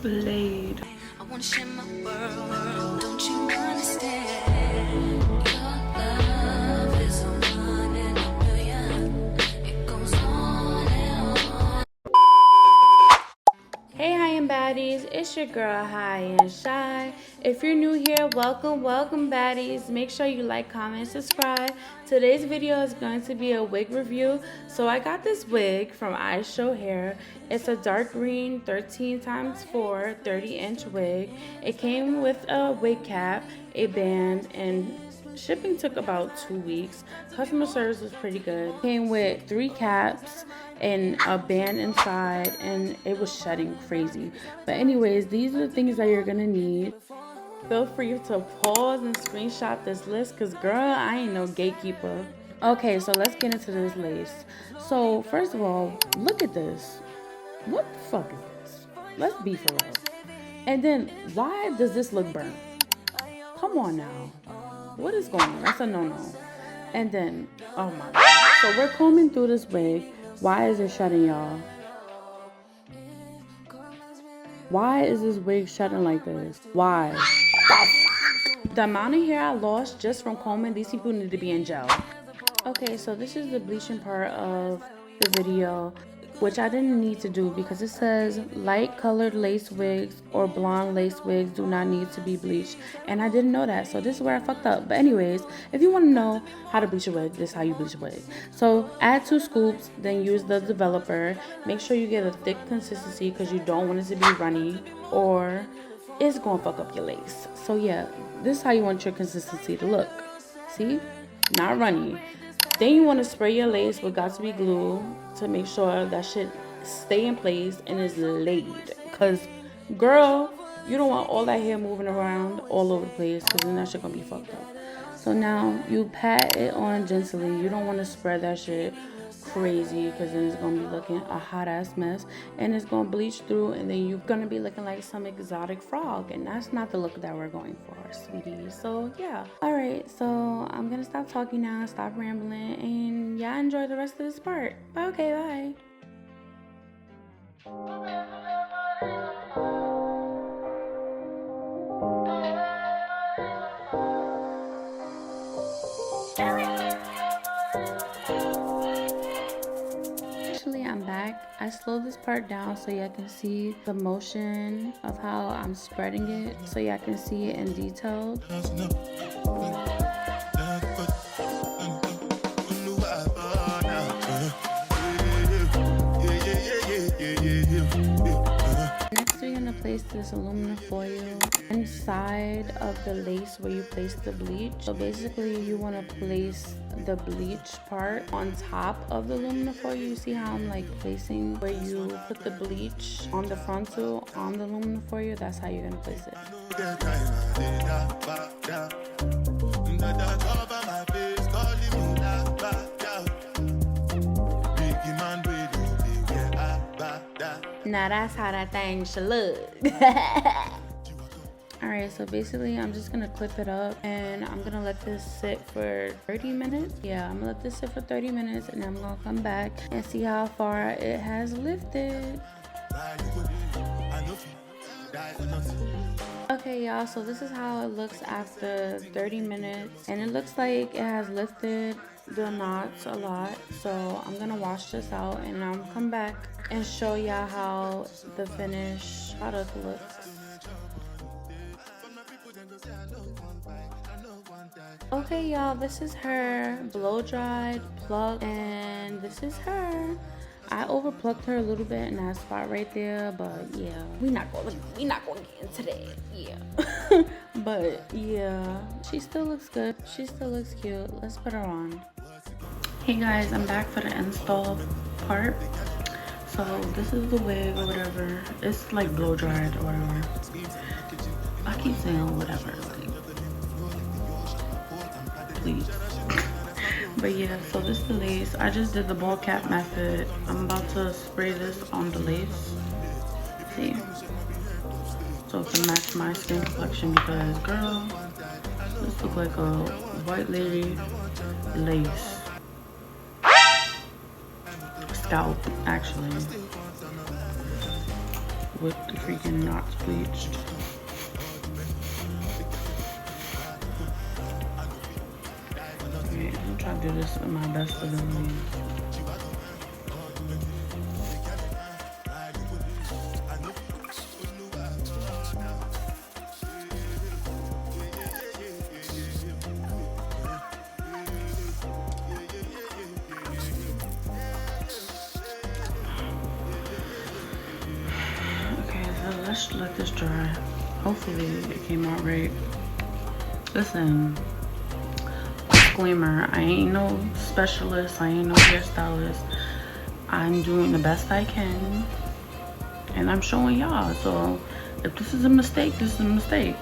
Blade. I wanna share my world, don't you understand? Your love is a one in a million. It goes on and on. Hey, hi and baddies, it's your girl Hi and Shy. If you're new here, welcome baddies. Make sure you like, comment, subscribe. Today's video is going to be a wig review. So I got this wig from ISHOWHAIR. It's a dark green 13x4 30-inch wig. It came with a wig cap, a band, and shipping took about 2 weeks. Customer service was pretty good. Came with 3 caps and a band inside, and it was shedding crazy. But anyways, these are the things that you're gonna need. Feel free to pause and screenshot this list, because girl, I ain't no gatekeeper. Okay, so let's get into this lace. So first of all, look at this. What the fuck is this? Let's be for real. And then why does this look burnt? Come on now. What is going on? That's a no-no. And then, oh my god. So we're combing through this wig. Why is it shedding, y'all? Why is this wig shedding like this? Why? The amount of hair I lost just from combing, these people need to be in jail. Okay, so this is the bleaching part of the video, which I didn't need to do because it says light colored lace wigs or blonde lace wigs do not need to be bleached, and I didn't know that, so this is where I fucked up. But anyways, if you want to know how to bleach a wig, this is how you bleach a wig. So add 2 scoops, then use the developer. Make sure you get a thick consistency because you don't want it to be runny or it's gonna fuck up your lace. So yeah, this is how you want your consistency to look. See, not runny. Then you want to spray your lace with got-to-be glue to make sure that shit stay in place and is laid. Because, girl, you don't want all that hair moving around all over the place, because then that shit gonna be fucked up. So now you pat it on gently. You don't want to spread that shit crazy, because then it's gonna be looking a hot ass mess, and it's gonna bleach through, and then you're gonna be looking like some exotic frog, and that's not the look that we're going for, sweetie. So yeah, all right, so I'm gonna stop talking now, stop rambling, and yeah, enjoy the rest of this part. Okay, bye. I'm back. I slowed this part down so y'all can see the motion of how I'm spreading it, so y'all can see it in detail. Next, we're gonna place this aluminum foil inside of the lace where you place the bleach. So basically, you want to place the bleach part on top of the aluminum foil. You see how I'm like placing where you put the bleach on the frontal on the aluminum foil? That's how you're gonna place it. Now that's how that thing should look. Alright, so basically I'm just gonna clip it up, and I'm gonna let this sit for 30 minutes. Yeah, I'm gonna let this sit for 30 minutes, and I'm gonna come back and see how far it has lifted. Okay, y'all, so this is how it looks after 30 minutes, and it looks like it has lifted the knots a lot. So I'm gonna wash this out, and I'm gonna come back and show y'all how the finish product looks. Okay, y'all, this is her blow dried, plucked, and this is her. I over plucked her a little bit in that spot right there, but yeah, we not gonna get into that. Yeah. But yeah, she still looks good. She still looks cute. Let's put her on. Hey guys, I'm back for the install part. So this is the wig or whatever. It's like blow dried or whatever. I keep saying whatever. Please. But yeah, so this is the lace. I just did the ball cap method. I'm about to spray this on the lace. See? So to match my skin complexion, because girl, this looks like a white lady lace. Scalp, actually. with the freaking knots bleached. Alright, I'm trying to do this with my best ability. Okay, so let's let this dry. Hopefully it came out right. Listen, disclaimer, I ain't no specialist, I ain't no hairstylist. I'm doing the best I can and I'm showing y'all. So if this is a mistake, this is a mistake.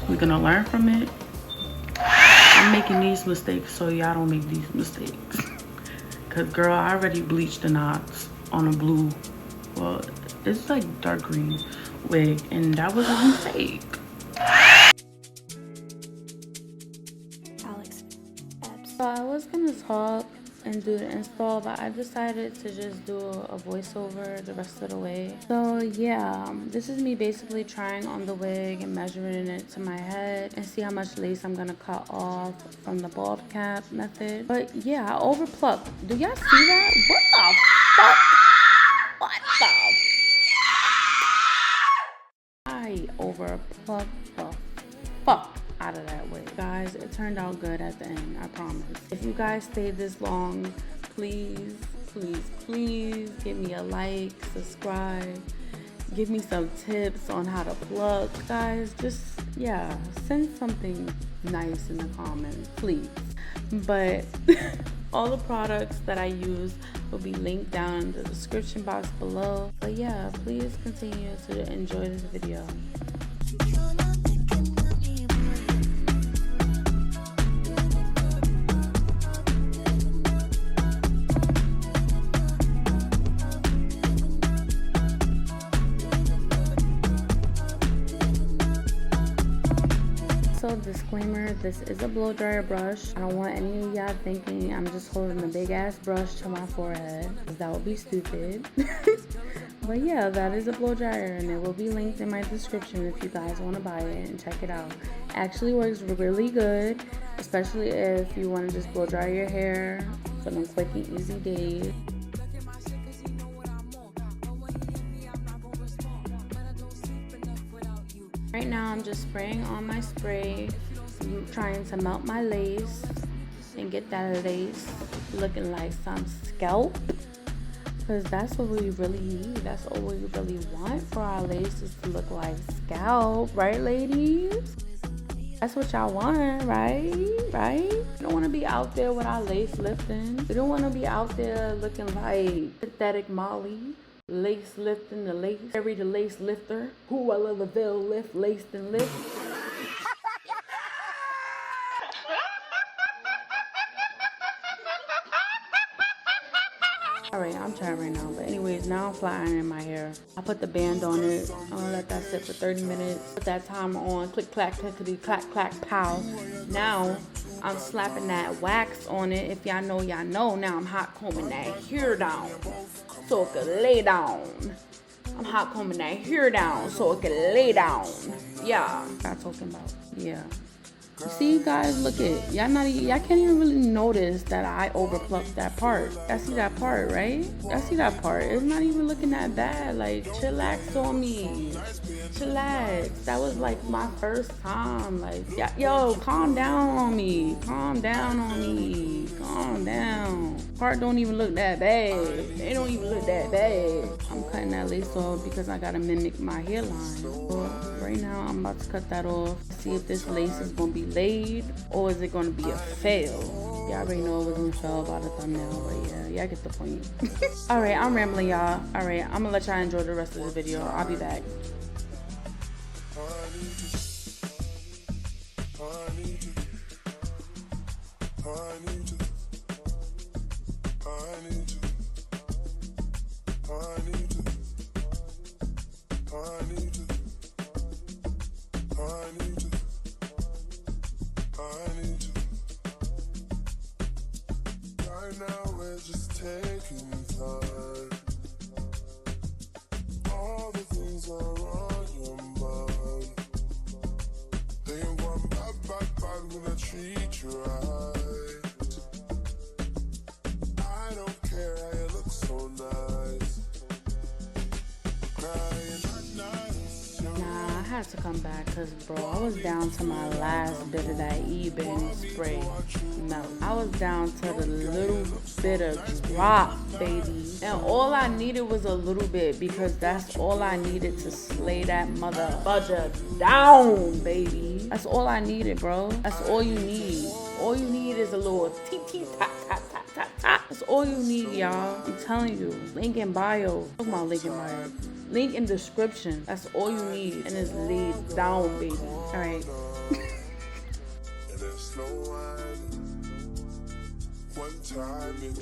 We're gonna learn from it. I'm making these mistakes so y'all don't make these mistakes. Cause girl, I already bleached the knots on a blue, well, it's like dark green wig, and that was a mistake. So I was gonna talk and do the install, but I decided to just do a voiceover the rest of the way. So yeah, this is me basically trying on the wig and measuring it to my head and see how much lace I'm gonna cut off from the bald cap method. But yeah, I overplucked. Do y'all see that? What the fuck? What the? I overplucked the fuck out of that wig. Guys, it turned out good at the end, I promise. If you guys stayed this long, please, please, please give me a like, subscribe, give me some tips on how to pluck. Guys, just, yeah, send something nice in the comments, please. But all the products that I use will be linked down in the description box below. But yeah, please continue to enjoy this video. So disclaimer, this is a blow dryer brush. I don't want any of y'all thinking I'm just holding a big ass brush to my forehead, because that would be stupid. But yeah, that is a blow dryer and it will be linked in my description if you guys want to buy it and check it out. It actually works really good, especially if you want to just blow dry your hair for them quick and easy days. Right now I'm just spraying on my spray. I'm trying to melt my lace and get that lace looking like some scalp, because that's what we really need. That's all we really want for our laces to look like scalp, right ladies? That's what y'all want, right? We don't want to be out there with our lace lifting. We don't want to be out there looking like pathetic Molly. Lace lifting the lace, Harry the lace lifter. Who I love the veil lift, laced and lift. Alright, I'm tired right now, but anyways, now I'm flat ironing my hair. I put the band on it. I'm gonna let that sit for 30 minutes. Put that timer on, click, clack, clickety, clack, clack, pow. Now, I'm slapping that wax on it. If y'all know, y'all know. Now I'm hot combing that hair down so it can lay down. I'm hot combing that hair down so it can lay down. Yeah, I'm talking about, yeah. You see, guys, look at y'all can't even really notice that I overplucked that part. I see that part, right? I see that part. It's not even looking that bad. Like, chillax on me. Chillax. That was like my first time. Like, yo, calm down on me. Calm down on me. Calm down. Part don't even look that bad. They don't even look that bad. I'm cutting that lace off because I gotta mimic my hairline. So right now, I'm about to cut that off. See if this lace is gonna be laid or is it gonna be a fail. Y'all already know it was gonna fail by the thumbnail, but yeah, y'all get the point. Alright, I'm rambling, y'all. Alright, I'm gonna let y'all enjoy the rest of the video. I'll be back. Now we're just taking time. All had to come back because, bro, I was down to my last bit of that Eben spray. No, I was down to the little bit of drop, baby. And all I needed was a little bit because that's all I needed to slay that mother fudger down, baby. That's all I needed, bro. That's all you need. All you need is a little tap. That's all you need, y'all. I'm telling you. Link in bio. Talk about link in bio. Link in description. That's all you need. And it's laid down, baby. All right. One time I need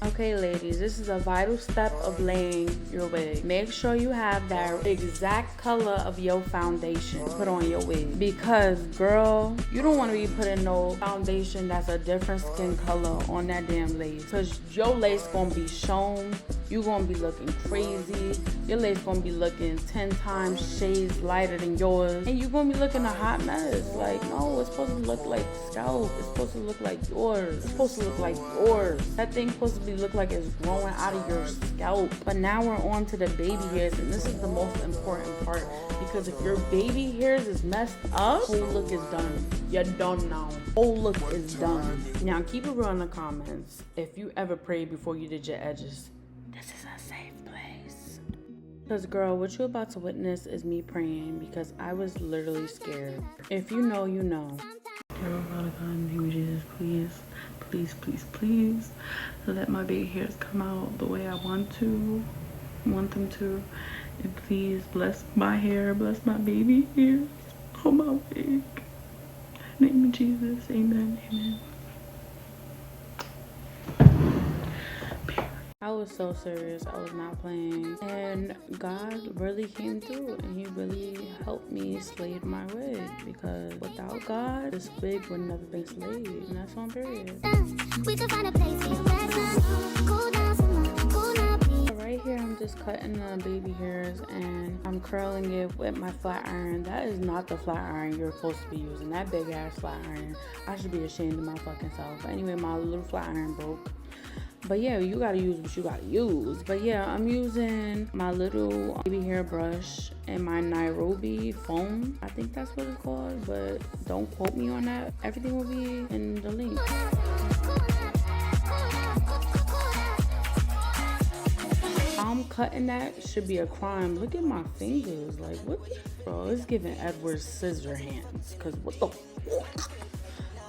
Okay, ladies, this is a vital step of laying your wig. Make sure you have that exact color of your foundation put on your wig, because girl, you don't want to be putting no foundation that's a different skin color on that damn lace, because your lace gonna be shown. You gonna be looking crazy. Your lace gonna be looking 10 times shades lighter than yours, and you gonna be looking a hot mess. Like, no, it's supposed to look like scalp. It's supposed to look like yours. It's supposed to look like yours. That thing supposed to look like it's growing out of your scalp. But now we're on to the baby hairs, and this is the most important part, because if your baby hairs is messed up, whole look is done. You're done now. Whole look is done. Now keep it real in the comments. If you ever prayed before you did your edges, this is a safe place. Because girl, what you're about to witness is me praying, because I was literally scared. If you know, you know. Dear Father God, in the name of Jesus, please let my baby hairs come out the way I want them to, and please bless my hair, bless my baby hairs on my wig. In the name of Jesus, amen. I was so serious. I was not playing. And God really came through, and he really helped me slay my wig, because without God, this wig would never been slayed. And that's on period. We could find a place for right here, I'm just cutting the baby hairs and I'm curling it with my flat iron. That is not the flat iron you're supposed to be using. That big ass flat iron. I should be ashamed of my fucking self. But anyway, my little flat iron broke. But yeah, you gotta use what you gotta use. But yeah, I'm using my little baby hair brush and my Nairobi foam. I think that's what it's called, but don't quote me on that. Everything will be in the link. I'm cutting that should be a crime. Look at my fingers. Like, what? Bro, it's giving Edward Scissorhands. Because what the fuck?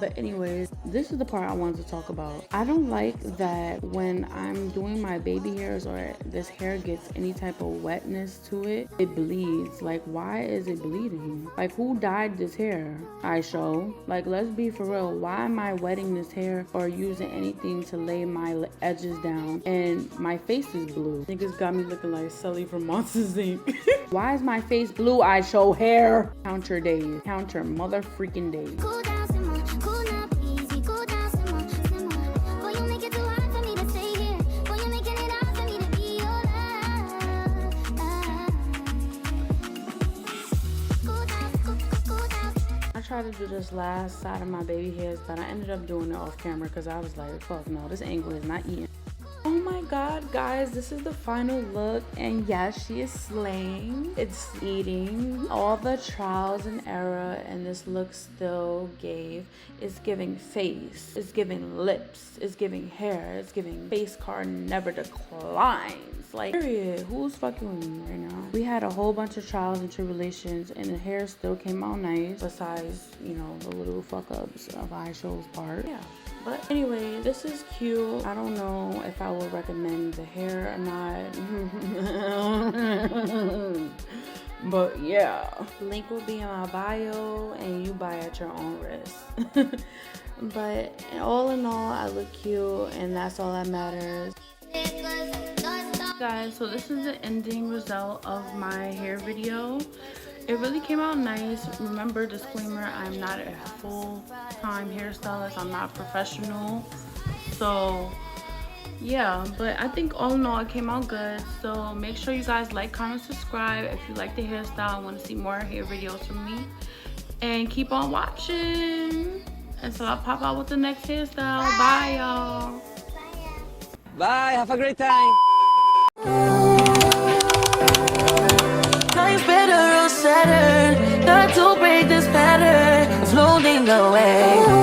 But anyways, this is the part I wanted to talk about. I don't like that when I'm doing my baby hairs or this hair gets any type of wetness to it, it bleeds. Like, why is it bleeding? Like, who dyed this hair? ISHOW. Like, let's be for real. Why am I wetting this hair or using anything to lay my edges down and my face is blue? Niggas got me looking like Sully from Monsters Inc. Why is my face blue? ISHOW hair. Count your days. Count your mother freaking days. I tried to do this last side of my baby hairs, but I ended up doing it off camera because I was like, fuck no, this angle is not eating. Oh my god, guys, this is the final look, and yes, she is slaying. It's eating all the trials and error, and this look still gave. It's giving face, it's giving lips, it's giving hair, it's giving face card never declines. Like, period. Who's fucking with me right now? We had a whole bunch of trials and tribulations, and the hair still came out nice, besides, you know, the little fuck ups of ISHOW's part. Yeah. But anyway, this is cute. I don't know if I would recommend the hair or not. But yeah. Link will be in my bio and you buy at your own risk. But all in all, I look cute and that's all that matters. Guys, so this is the ending result of my hair video. It really came out nice. Remember, disclaimer, I'm not a full-time hairstylist. I'm not professional. So yeah, but I think all in all it came out good. So make sure you guys like, comment, subscribe if you like the hairstyle and want to see more hair videos from me, and keep on watching until I pop out with the next hairstyle. Bye y'all. Bye, have a great time. Time's better on Saturn. Got to break this pattern of floating away.